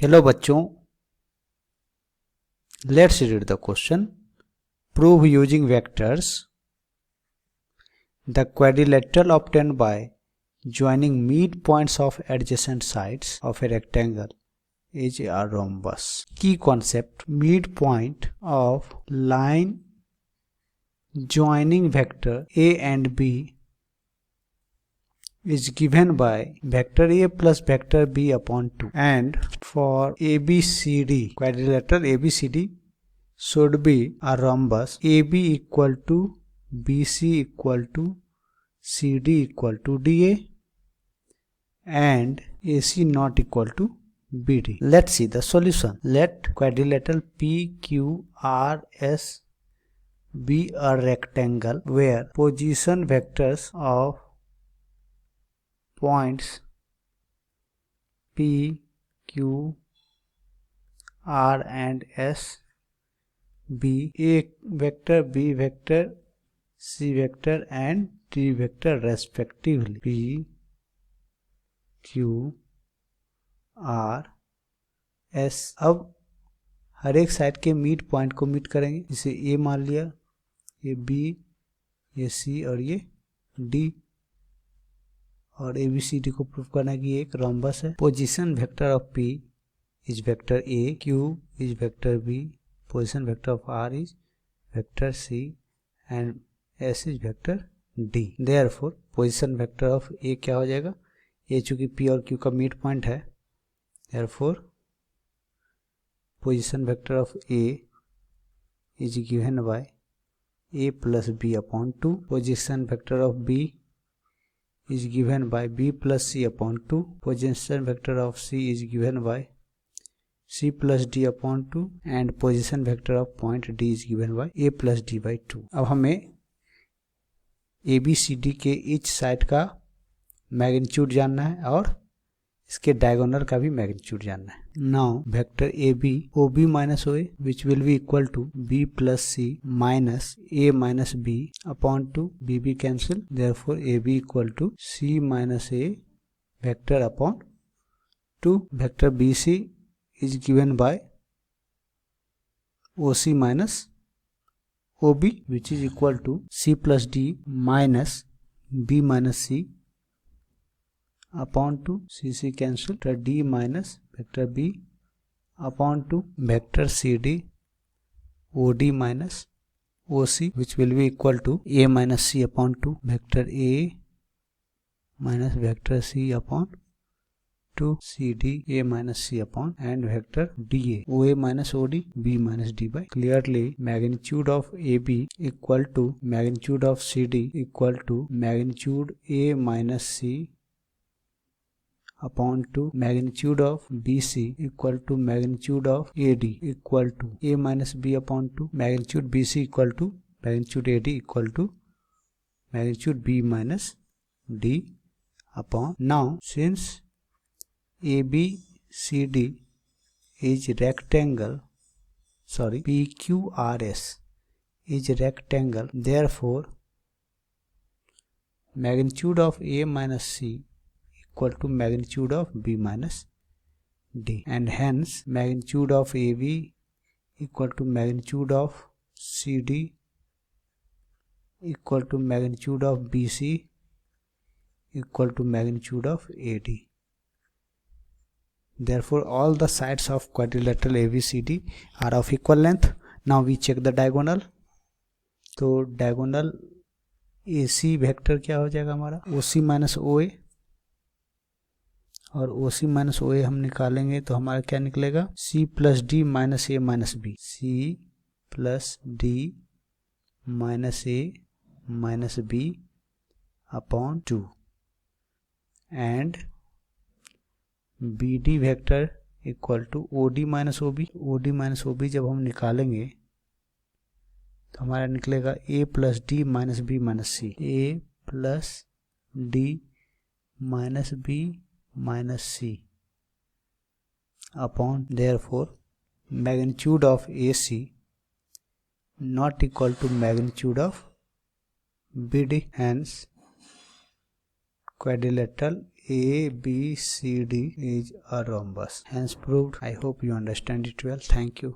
Hello बच्चों, let's read the question. Prove using vectors the quadrilateral obtained by joining midpoints of adjacent sides of a rectangle is a rhombus. Key concept: midpoint of line joining vector a and b is given by vector a plus vector b upon 2, and for ABCD quadrilateral ABCD should be a rhombus AB equal to BC equal to CD equal to DA and AC not equal to BD. Let's see the solution. Let quadrilateral PQRS be a rectangle where position vectors of points P, Q, R and S be A vector, B vector, C vector and D vector respectively. P, Q, R, S. अब हर एक side के mid point को meet करेंगे. इसे A मान लिया, ये B, ये C और ये D, और ABCD को प्रूव करना है कि एक रोम्बस है. Position vector of P is vector A, Q is vector B, position vector of R is vector C and S is vector D. Therefore position vector of A क्या हो जाएगा? A चूंकि P और Q का mid point है, therefore position vector of A is given by A plus B upon 2. Position vector of B is given by B plus C upon 2. Position vector of C is given by C plus D upon 2 and position vector of point D is given by A plus D by 2. अब हमें ABCD के each side का magnitude जानना है और इसके diagonal का भी मैग्नीट्यूड जानना है. Now vector AB OB minus OA which will be equal to B plus C minus A minus B upon 2. BB cancel, therefore AB equal to C minus A vector upon 2. Vector BC is given by OC minus OB which is equal to C plus D minus B minus C upon 2. CC cancel, vector D minus vector B upon 2. Vector CD OD minus OC which will be equal to A minus C upon 2. Vector A minus vector C upon 2. CD A minus C upon and vector DA OA minus OD B minus D by. Clearly magnitude of AB equal to magnitude of CD equal to magnitude A minus C upon 2. Magnitude of BC equal to magnitude of AD equal to A minus B upon 2. Magnitude BC equal to magnitude AD equal to magnitude B minus D upon. Now since ABCD is rectangle, PQRS is rectangle, therefore magnitude of A minus C equal to magnitude of B minus D, and hence magnitude of AB equal to magnitude of CD equal to magnitude of BC equal to magnitude of AD. Therefore all the sides of quadrilateral ABCD are of equal length. Now we check the diagonal. तो diagonal AC vector क्या हो जाएगा हमारा? OC minus OA, और OC minus OA हम निकालेंगे तो हमारा क्या निकलेगा? C plus D minus A minus B. C plus D minus A minus B upon 2 and BD vector equal to OD minus OB. OD minus OB जब हम निकालेंगे तो हमारा निकलेगा A plus D minus B माइनस C. A plus D minus B minus C upon, therefore magnitude of AC not equal to magnitude of BD, hence quadrilateral ABCD is a rhombus. Hence proved. I hope you understand it well. Thank you.